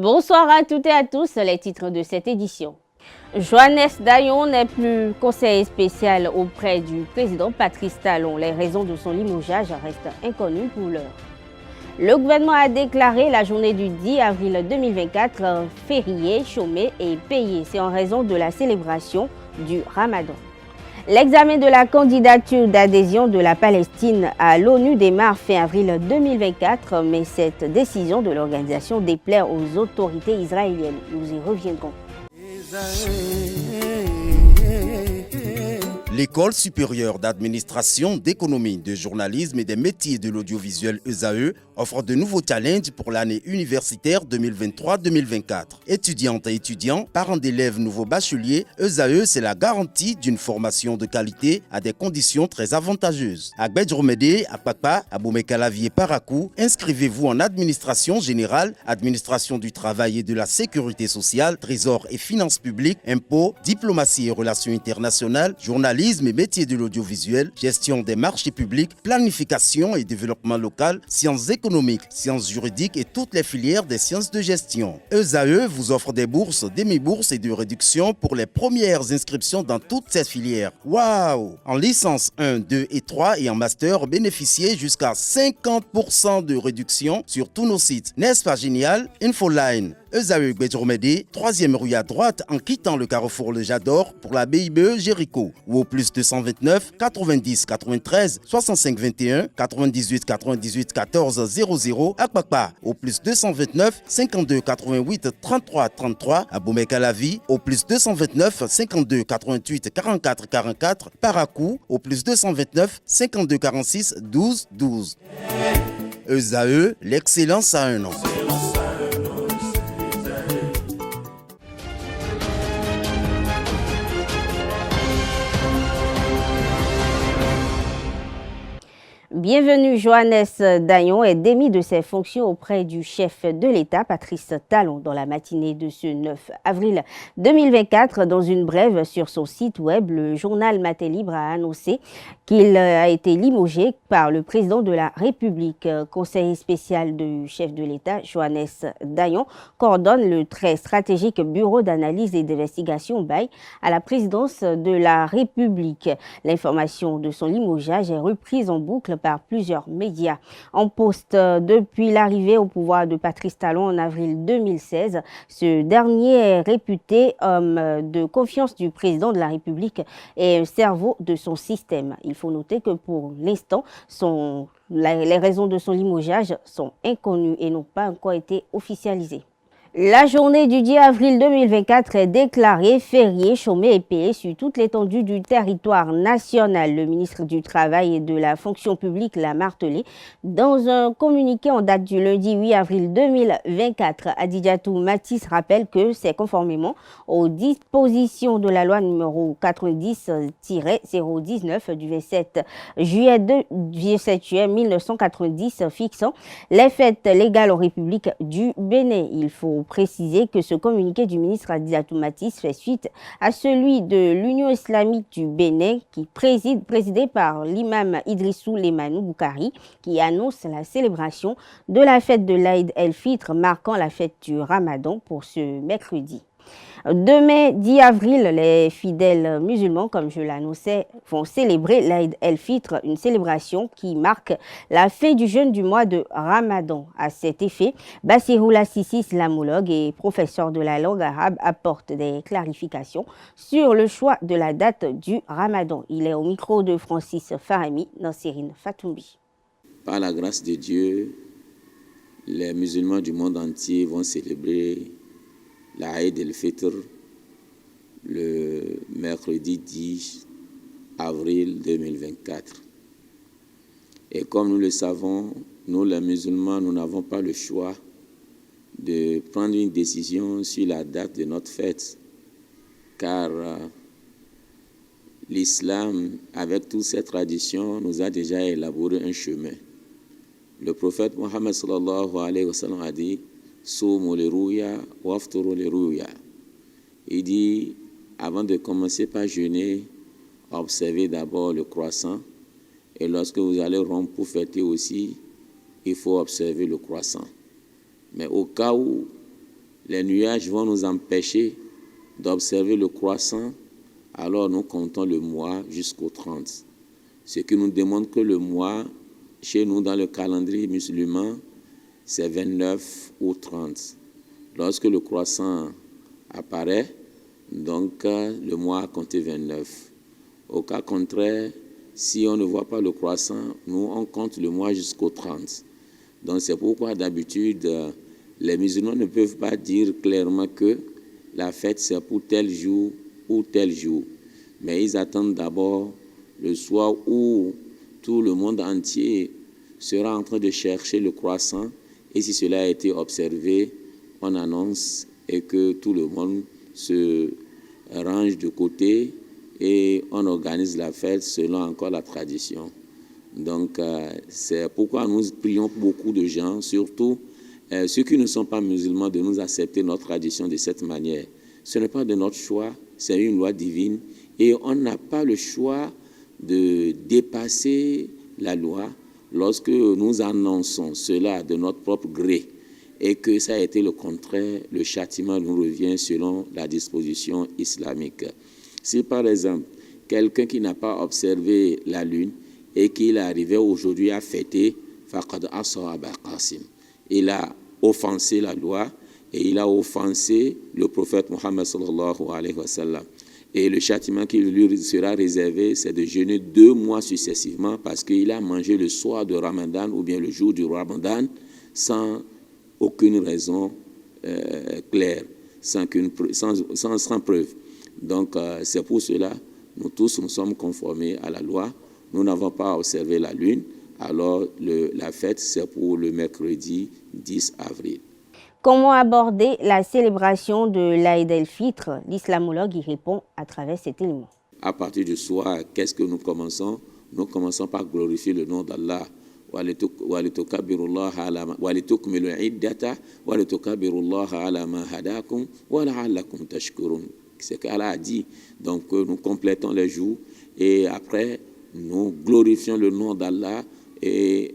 Bonsoir à toutes et à tous, les titres de cette édition. Johannes Dayon n'est plus conseiller spécial auprès du président Patrice Talon. Les raisons de son limogeage restent inconnues pour l'heure. Le gouvernement a déclaré la journée du 10 avril 2024 férié, chômé et payé. C'est en raison de la célébration du Ramadan. L'examen de la candidature d'adhésion de la Palestine à l'ONU démarre fin avril 2024, mais cette décision de l'organisation déplaît aux autorités israéliennes. Nous y reviendrons. L'École supérieure d'administration, d'économie, de journalisme et des métiers de l'audiovisuel ESAE offre de nouveaux challenges pour l'année universitaire 2023-2024. Étudiantes et étudiants, parents d'élèves nouveaux bacheliers, ESAE, c'est la garantie d'une formation de qualité à des conditions très avantageuses. À Gbedjromede, à Papa, à Boumekalavi et Parakou, inscrivez-vous en administration générale, administration du travail et de la sécurité sociale, trésor et finances publiques, impôts, diplomatie et relations internationales, journalisme et métiers de l'audiovisuel, gestion des marchés publics, planification et développement local, sciences économiques, sciences juridiques et toutes les filières des sciences de gestion. ESAE vous offre des bourses, demi-bourses et de réductions pour les premières inscriptions dans toutes ces filières. Waouh! En licence 1, 2 et 3 et en master, bénéficiez jusqu'à 50% de réduction sur tous nos sites. N'est-ce pas génial? Infoline. ESAE Gbedjromede, 3e rue à droite en quittant le carrefour Le Jador pour la BIBE Jéricho ou au plus 229 90 93 65 21 98 98 14 00 à Kpakpa au plus 229 52 88 33 33 à Boumekalavi au plus 229 52 88 44 44 Parakou au plus 229 52 46 12 12. ESAE, l'excellence à un nom. Bienvenue, Johannes Dayon est démis de ses fonctions auprès du chef de l'État, Patrice Talon, dans la matinée de ce 9 avril 2024. Dans une brève sur son site web, le journal Matin Libre a annoncé qu'il a été limogé par le président de la République. Conseiller spécial du chef de l'État, Johannes Dayon, coordonne le très stratégique bureau d'analyse et d'investigation BAI à la présidence de la République. L'information de son limogeage est reprise en boucle par plusieurs médias. En poste depuis l'arrivée au pouvoir de Patrice Talon en avril 2016, ce dernier est réputé homme de confiance du président de la République et cerveau de son système. Il faut noter que pour l'instant, les raisons de son limogeage sont inconnues et n'ont pas encore été officialisées. La journée du 10 avril 2024 est déclarée férié, chômé et payé sur toute l'étendue du territoire national. Le ministre du Travail et de la Fonction publique l'a martelé dans un communiqué en date du lundi 8 avril 2024. Adidjatou Matisse rappelle que c'est conformément aux dispositions de la loi numéro 90-019 du 27 juillet 1990 fixant les fêtes légales aux républiques du Bénin. Il faut préciser que ce communiqué du ministre Adidjatou Matisse fait suite à celui de l'Union islamique du Bénin qui présidé par l'imam Idrissou Lemanou Boukari qui annonce la célébration de la fête de l'Aïd el-Fitr marquant la fête du Ramadan pour ce mercredi. Demain 10 avril, les fidèles musulmans, comme je l'annonçais, vont célébrer l'Aïd el-Fitr, une célébration qui marque la fin du jeûne du mois de Ramadan. À cet effet, Bassirou Lassisi, islamologue et professeur de la langue arabe, apporte des clarifications sur le choix de la date du Ramadan. Il est au micro de Francis Farami, Nassirine Fatoumbi. Par la grâce de Dieu, les musulmans du monde entier vont célébrer l'Aïd el-Fitr le mercredi 10 avril 2024. Et comme nous le savons, nous les musulmans, nous n'avons pas le choix de prendre une décision sur la date de notre fête, car l'islam, avec toutes ses traditions, nous a déjà élaboré un chemin. Le prophète Mohammed sallallahu alayhi wa sallam a dit « Soumu li ruya, wafturu li ruya ». Il dit, avant de commencer par jeûner, observez d'abord le croissant. Et lorsque vous allez rompre pour fêter aussi, il faut observer le croissant. Mais au cas où les nuages vont nous empêcher d'observer le croissant, alors nous comptons le mois jusqu'au 30. Ce qui nous démontre que le mois, chez nous dans le calendrier musulman, c'est 29 ou 30. Lorsque le croissant apparaît, donc le mois a compté 29. Au cas contraire, si on ne voit pas le croissant, nous on compte le mois jusqu'au 30. Donc c'est pourquoi d'habitude, les musulmans ne peuvent pas dire clairement que la fête c'est pour tel jour ou tel jour. Mais ils attendent d'abord le soir où tout le monde entier sera en train de chercher le croissant. Et si cela a été observé, on annonce et que tout le monde se range de côté et on organise la fête selon encore la tradition. Donc, c'est pourquoi nous prions beaucoup de gens, surtout ceux qui ne sont pas musulmans, de nous accepter notre tradition de cette manière. Ce n'est pas de notre choix, c'est une loi divine et on n'a pas le choix de dépasser la loi lorsque nous annonçons cela de notre propre gré et que ça a été le contraire, le châtiment nous revient selon la disposition islamique. Si par exemple, quelqu'un qui n'a pas observé la lune et qu'il est arrivé aujourd'hui à fêter, faqad asa Aba Qasim, il a offensé la loi et il a offensé le prophète Mohammed sallallahu alayhi wa sallam. Et le châtiment qui lui sera réservé, c'est de jeûner 2 mois successivement parce qu'il a mangé le soir de Ramadan ou bien le jour du Ramadan sans aucune raison claire, sans preuve. Donc, c'est pour cela, nous tous nous sommes conformés à la loi. Nous n'avons pas observé la lune, alors la fête, c'est pour le mercredi 10 avril. Comment aborder la célébration de l'Aïd el-Fitr? L'islamologue y répond à travers cet élément. À partir du soir, qu'est-ce que nous commençons? Nous commençons par glorifier le nom d'Allah. C'est qu'Allah a dit. Donc nous complétons les jours et après nous glorifions le nom d'Allah et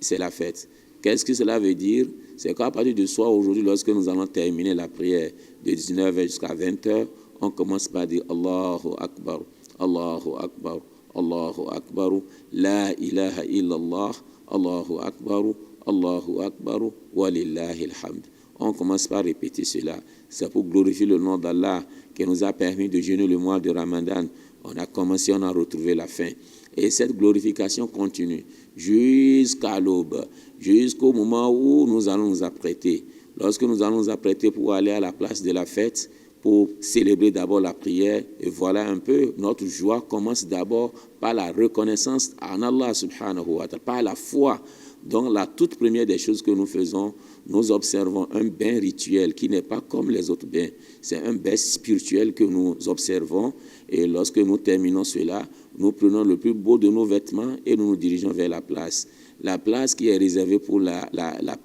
c'est la fête. Qu'est-ce que cela veut dire? C'est qu'à partir du soir, aujourd'hui, lorsque nous allons terminer la prière de 19h jusqu'à 20h, on commence par dire Allahu Akbar, Allahu Akbar, Allahu Akbar, La ilaha illallah, Allahu Akbar, Allahu Akbar, Walillahi alhamd. On commence par répéter cela. C'est pour glorifier le nom d'Allah qui nous a permis de jeûner le mois de Ramadan. On a commencé, on a retrouvé la fin. Et cette glorification continue jusqu'à l'aube, jusqu'au moment où nous allons nous apprêter. Lorsque nous allons nous apprêter pour aller à la place de la fête, pour célébrer d'abord la prière, et voilà un peu, notre joie commence d'abord par la reconnaissance en Allah subhanahu wa ta'ala, par la foi. Donc la toute première des choses que nous faisons, nous observons un bain rituel qui n'est pas comme les autres bains. C'est un bain spirituel que nous observons et lorsque nous terminons cela, nous prenons le plus beau de nos vêtements et nous nous dirigeons vers la place. La place qui est réservée pour la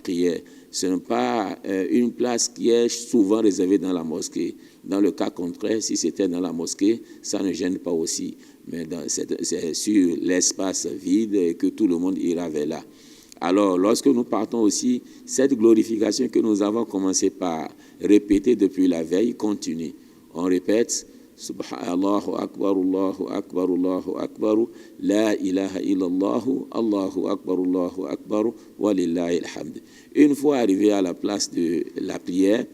prière, ce n'est pas une place qui est souvent réservée dans la mosquée. Dans le cas contraire, si c'était dans la mosquée, ça ne gêne pas aussi. Mais c'est sur l'espace vide que tout le monde ira vers là. Alors, lorsque nous partons aussi, cette glorification que nous avons commencé par répéter depuis la veille continue. On répète Subhanallahu Akbar, Allahu Akbar, Allahu Akbar, La ilaha illallah, Allahu Akbar, Allahu Akbar, Walillahi alhamd. Une fois arrivé à la place de la prière,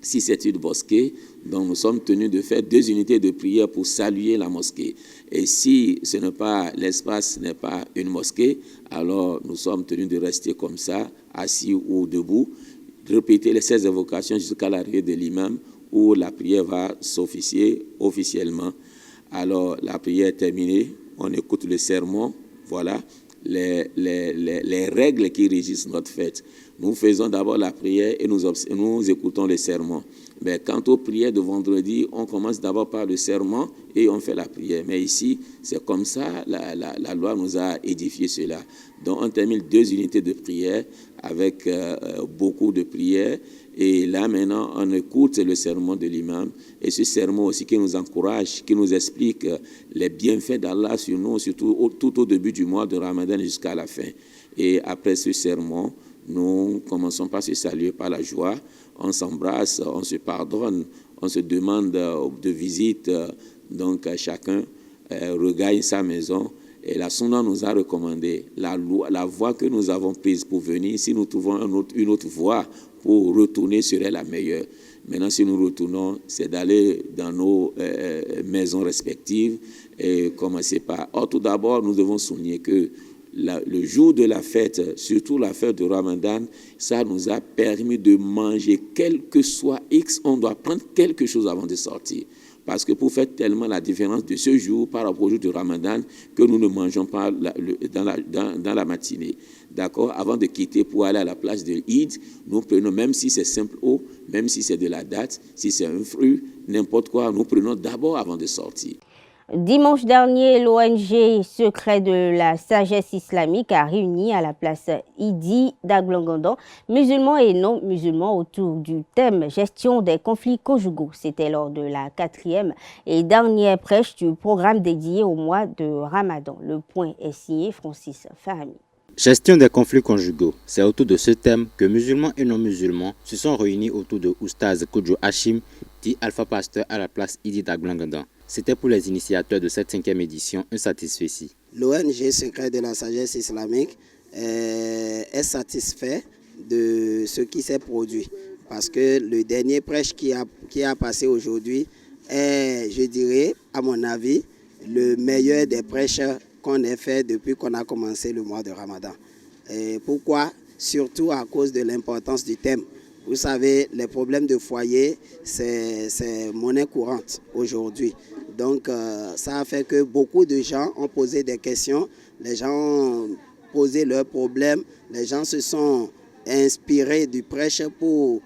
si c'est une mosquée, donc nous sommes tenus de faire 2 unités de prière pour saluer la mosquée. Et si ce n'est pas l'espace n'est pas une mosquée, alors nous sommes tenus de rester comme ça, assis ou debout, de répéter les 16 invocations jusqu'à l'arrivée de l'imam où la prière va s'officier officiellement. Alors la prière est terminée, on écoute le sermon, voilà les règles qui régissent notre fête. Nous faisons d'abord la prière et nous écoutons le sermon. Mais quant aux prières de vendredi, on commence d'abord par le sermon et on fait la prière. Mais ici, c'est comme ça, la loi nous a édifié cela. Donc on termine 2 unités de prière avec beaucoup de prières. Et là maintenant, on écoute le sermon de l'imam. Et ce sermon aussi qui nous encourage, qui nous explique les bienfaits d'Allah sur nous, surtout tout au début du mois de Ramadan jusqu'à la fin. Et après ce sermon, nous commençons par se saluer par la joie, on s'embrasse, on se pardonne, on se demande de visite, donc chacun regagne sa maison. Et la Sunna nous a recommandé la voie que nous avons prise pour venir. Si nous trouvons une autre voie pour retourner, serait la meilleure. Maintenant, si nous retournons, c'est d'aller dans nos maisons respectives et commencer par... Or, tout d'abord, nous devons souligner que le jour de la fête, surtout la fête de Ramadan, ça nous a permis de manger, quel que soit X, on doit prendre quelque chose avant de sortir. Parce que pour faire tellement la différence de ce jour par rapport au jour du Ramadan que nous ne mangeons pas dans la matinée. D'accord? Avant de quitter pour aller à la place de l'Eid, nous prenons, même si c'est simple eau, même si c'est de la date, si c'est un fruit, n'importe quoi, nous prenons d'abord avant de sortir. Dimanche dernier, l'ONG Secret de la Sagesse Islamique a réuni à la place Idi d'Aglangandan musulmans et non musulmans autour du thème gestion des conflits conjugaux. C'était lors de la 4e et dernière prêche du programme dédié au mois de Ramadan. Le point est signé Francis Fahmi. Gestion des conflits conjugaux. C'est autour de ce thème que musulmans et non musulmans se sont réunis autour de Oustaz Koudjou Hachim, dit Alpha Pasteur à la place Idi d'Aglangandan. C'était pour les initiateurs de cette 5e édition un satisfait. L'ONG Secret de la Sagesse Islamique est satisfait de ce qui s'est produit. Parce que le dernier prêche qui a passé aujourd'hui est, je dirais, à mon avis, le meilleur des prêches qu'on ait fait depuis qu'on a commencé le mois de Ramadan. Et pourquoi? Surtout à cause de l'importance du thème. Vous savez, les problèmes de foyer, c'est monnaie courante aujourd'hui. Donc, ça a fait que beaucoup de gens ont posé des questions, les gens ont posé leurs problèmes, les gens se sont inspirés du prêche pour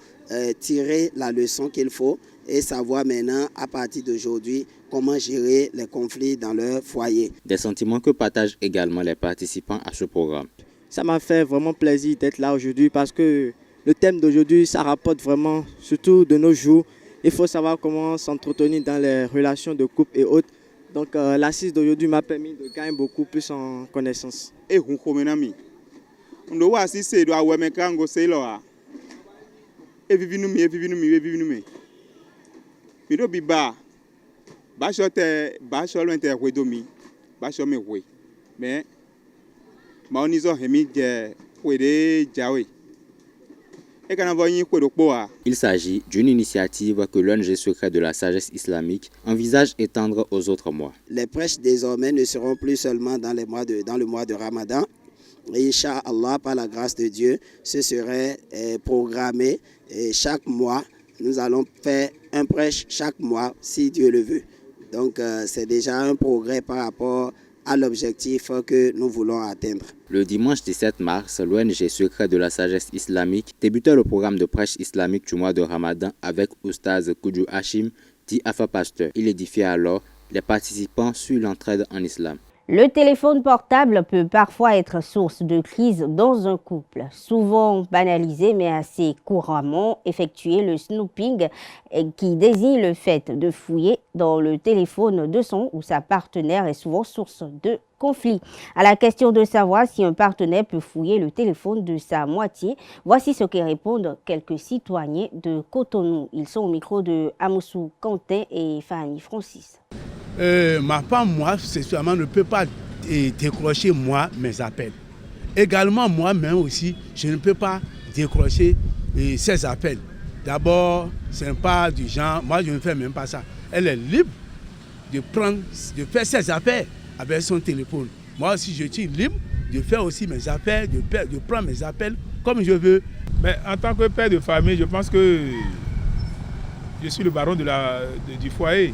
tirer la leçon qu'il faut et savoir maintenant, à partir d'aujourd'hui, comment gérer les conflits dans leur foyer. Des sentiments que partagent également les participants à ce programme. Ça m'a fait vraiment plaisir d'être là aujourd'hui parce que le thème d'aujourd'hui, ça rapporte vraiment, surtout de nos jours. Il faut savoir comment s'entretenir dans les relations de couple et autres. Donc l'assise d'aujourd'hui m'a permis de gagner beaucoup plus en connaissance. Il s'agit d'une initiative que l'ONG Secret de la Sagesse Islamique envisage étendre aux autres mois. Les prêches désormais ne seront plus seulement dans le mois de Ramadan. Et Inch'Allah, par la grâce de Dieu, ce serait programmé et chaque mois. Nous allons faire un prêche chaque mois, si Dieu le veut. Donc c'est déjà un progrès par rapport à l'objectif que nous voulons atteindre. Le dimanche 17 mars, l'ONG Secret de la Sagesse Islamique débutait le programme de prêche islamique du mois de Ramadan avec Oustaz Koudjou Hachim, dit Alpha Pasteur. Il édifiait alors les participants sur l'entraide en islam. Le téléphone portable peut parfois être source de crise dans un couple. Souvent banalisé mais assez couramment effectué, le snooping qui désigne le fait de fouiller dans le téléphone de son ou sa partenaire est souvent source de conflit. À la question de savoir si un partenaire peut fouiller le téléphone de sa moitié, voici ce que répondent quelques citoyens de Cotonou. Ils sont au micro de Amoussou Kanté et Fanny Francis. Ma femme, moi, sexuellement, ne peut pas décrocher moi mes appels. Également, moi-même aussi, je ne peux pas décrocher ses appels. D'abord, ce n'est pas du genre, moi je ne fais même pas ça. Elle est libre de faire ses appels avec son téléphone. Moi aussi, je suis libre de faire aussi mes appels, de prendre mes appels comme je veux. Mais en tant que père de famille, je pense que je suis le baron du foyer.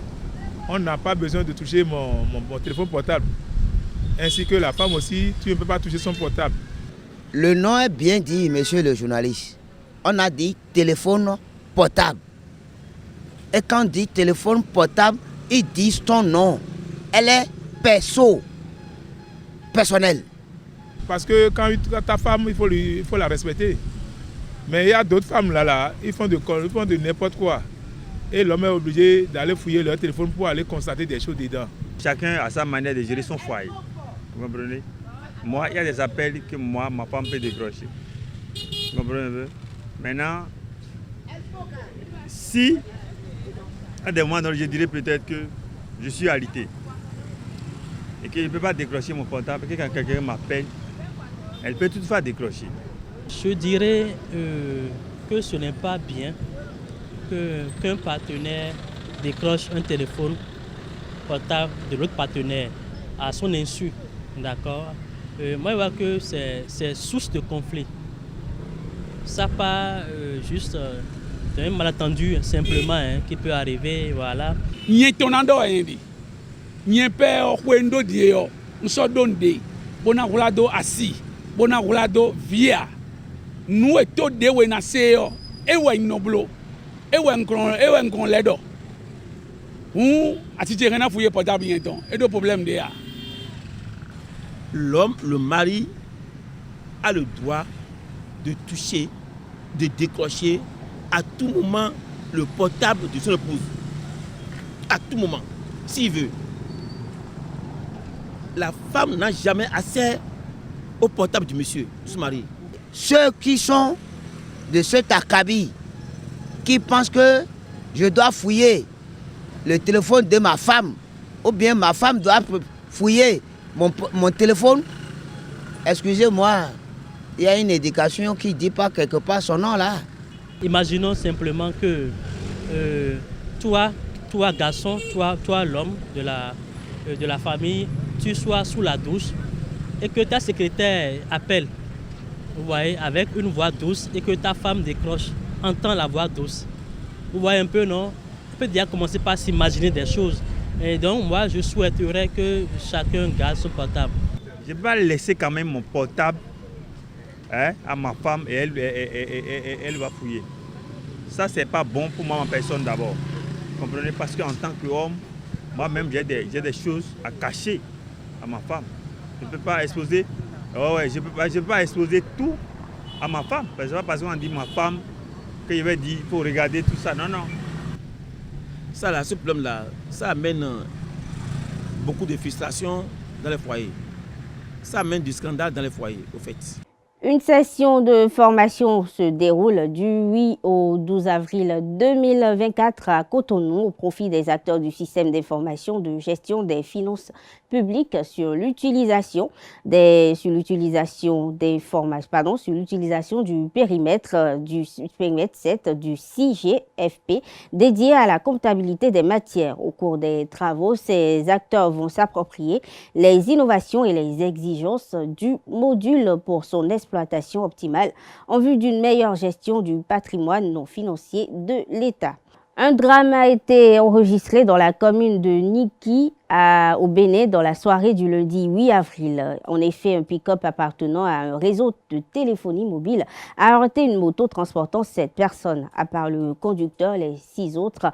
On n'a pas besoin de toucher mon téléphone portable. Ainsi que la femme aussi, tu ne peux pas toucher son portable. Le nom est bien dit, monsieur le journaliste. On a dit téléphone portable. Et quand on dit téléphone portable, ils disent ton nom. Elle est personnelle. Parce que quand ta femme, il faut la respecter. Mais il y a d'autres femmes là, ils font de n'importe quoi. Et l'homme est obligé d'aller fouiller leur téléphone pour aller constater des choses dedans. Chacun a sa manière de gérer son foyer. Vous comprenez? Moi, il y a des appels que ma femme peut décrocher. Vous comprenez un peu? Maintenant, si, à des moments, je dirais peut-être que je suis alité et que je ne peux pas décrocher mon portable, que quand quelqu'un m'appelle, elle peut toutefois décrocher. Je dirais que ce n'est pas bien qu'un partenaire décroche un téléphone portable de l'autre partenaire à son insu. D'accord? Moi, je vois que c'est source de conflit. Ça part juste d'un malentendu simplement qui peut arriver, voilà. Bona rolado via nous et tout de we na seo e we noblo e we nkron ledo ati je na fouiller portable bientôt et de problème de ya. L'homme, le mari a le droit de toucher, de décrocher à tout moment le portable de son épouse. À tout moment, s'il veut. La femme n'a jamais accès au portable du monsieur, de son mari. Ceux qui sont de cet acabit, qui pensent que je dois fouiller le téléphone de ma femme, ou bien ma femme doit fouiller mon téléphone, excusez-moi, il y a une éducation qui ne dit pas quelque part son nom là. Imaginons simplement que toi garçon, toi l'homme de la famille, tu sois sous la douche et que ta secrétaire appelle, vous voyez, avec une voix douce et que ta femme décroche, entend la voix douce. Vous voyez un peu, non? On peut déjà commencer par s'imaginer des choses. Et donc, moi, je souhaiterais que chacun garde son portable. Je vais laisser quand même mon portable à ma femme et elle va fouiller. Ça, c'est pas bon pour moi, ma personne d'abord. Vous comprenez? Parce qu'en tant qu'homme, moi-même, j'ai des choses à cacher à ma femme. Je ne peux pas exposer, je peux pas exposer tout à ma femme. Parce qu'on dit ma femme que je vais dire, il faut regarder tout ça. Non, non. Ça, là, ce problème-là, ça amène beaucoup de frustration dans les foyers. Ça amène du scandale dans les foyers, au fait. Une session de formation se déroule du 8 au 12 avril 2024 à Cotonou au profit des acteurs du système d'information de gestion des finances publiques sur l'utilisation du périmètre 7 du 6GFP dédié à la comptabilité des matières. Au cours des travaux, ces acteurs vont s'approprier les innovations et les exigences du module pour son exploitation optimale en vue d'une meilleure gestion du patrimoine non financier de l'État. Un drame a été enregistré dans la commune de Niki au Bénin dans la soirée du lundi 8 avril. En effet, un pick-up appartenant à un réseau de téléphonie mobile a heurté une moto transportant 7 personnes. À part le conducteur, les 6 autres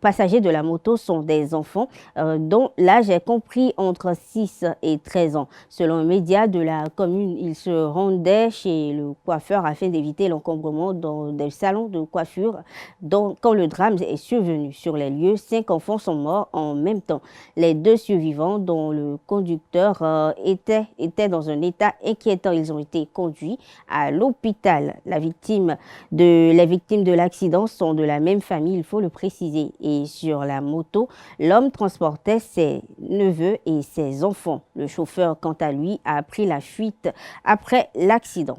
passagers de la moto sont des enfants dont l'âge est compris entre 6 et 13 ans. Selon un média de la commune, ils se rendaient chez le coiffeur afin d'éviter l'encombrement dans des salons de coiffure. Quand le drame est survenu sur les lieux, 5 enfants sont morts en même temps. Les 2 survivants, dont le conducteur étaient dans un état inquiétant. Ils ont été conduits à l'hôpital. Les victimes de l'accident sont de la même famille, il faut le préciser. Et sur la moto, l'homme transportait ses neveux et ses enfants. Le chauffeur, quant à lui, a pris la fuite après l'accident.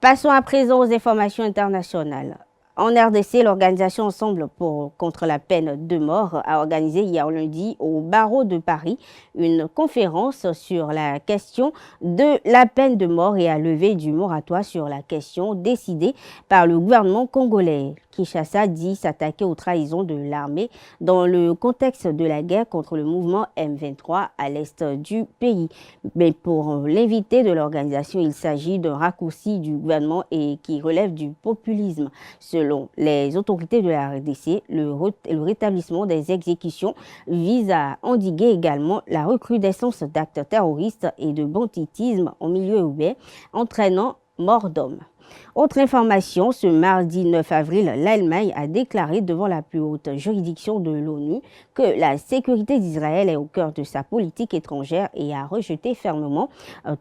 Passons à présent aux informations internationales. En RDC, l'organisation Ensemble contre la peine de mort a organisé hier lundi au barreau de Paris une conférence sur la question de la peine de mort et a levé du moratoire sur la question décidée par le gouvernement congolais. Kinshasa dit s'attaquer aux trahisons de l'armée dans le contexte de la guerre contre le mouvement M23 à l'est du pays. Mais pour l'invité de l'organisation, il s'agit d'un raccourci du gouvernement et qui relève du populisme. Selon les autorités de la RDC, le rétablissement des exécutions vise à endiguer également la recrudescence d'actes terroristes et de banditisme en milieu urbain, entraînant mort d'hommes. Autre information, ce mardi 9 avril, l'Allemagne a déclaré devant la plus haute juridiction de l'ONU que la sécurité d'Israël est au cœur de sa politique étrangère et a rejeté fermement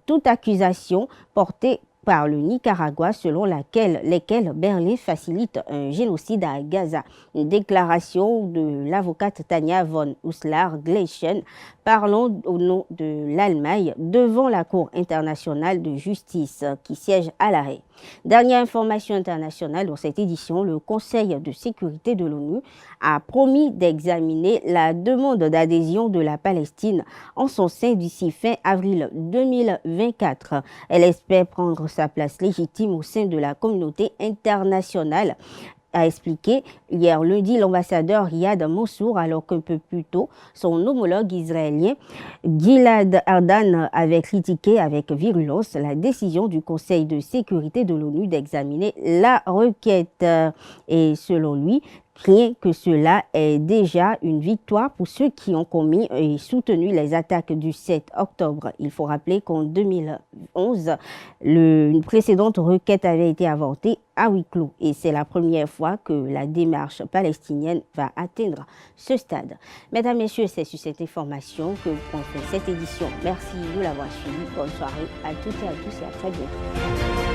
toute accusation portée par le Nicaragua selon lesquelles Berlin facilite un génocide à Gaza. Une déclaration de l'avocate Tanja von Uslar-Gleichen parlant au nom de l'Allemagne devant la Cour internationale de justice qui siège à La Haye. Dernière information internationale dans cette édition, le Conseil de sécurité de l'ONU a promis d'examiner la demande d'adhésion de la Palestine en son sein d'ici fin avril 2024. Elle espère prendre sa place légitime au sein de la communauté internationale, a expliqué hier lundi l'ambassadeur Riyad Mansour, alors qu'un peu plus tôt, son homologue israélien Gilad Erdan avait critiqué avec virulence la décision du Conseil de sécurité de l'ONU d'examiner la requête. Et selon lui, rien que cela est déjà une victoire pour ceux qui ont commis et soutenu les attaques du 7 octobre. Il faut rappeler qu'en 2011, une précédente requête avait été avortée à huis clos. Et c'est la première fois que la démarche palestinienne va atteindre ce stade. Mesdames, Messieurs, c'est sur cette information que on fait cette édition. Merci de l'avoir suivi. Bonne soirée à toutes et à tous et à très bientôt.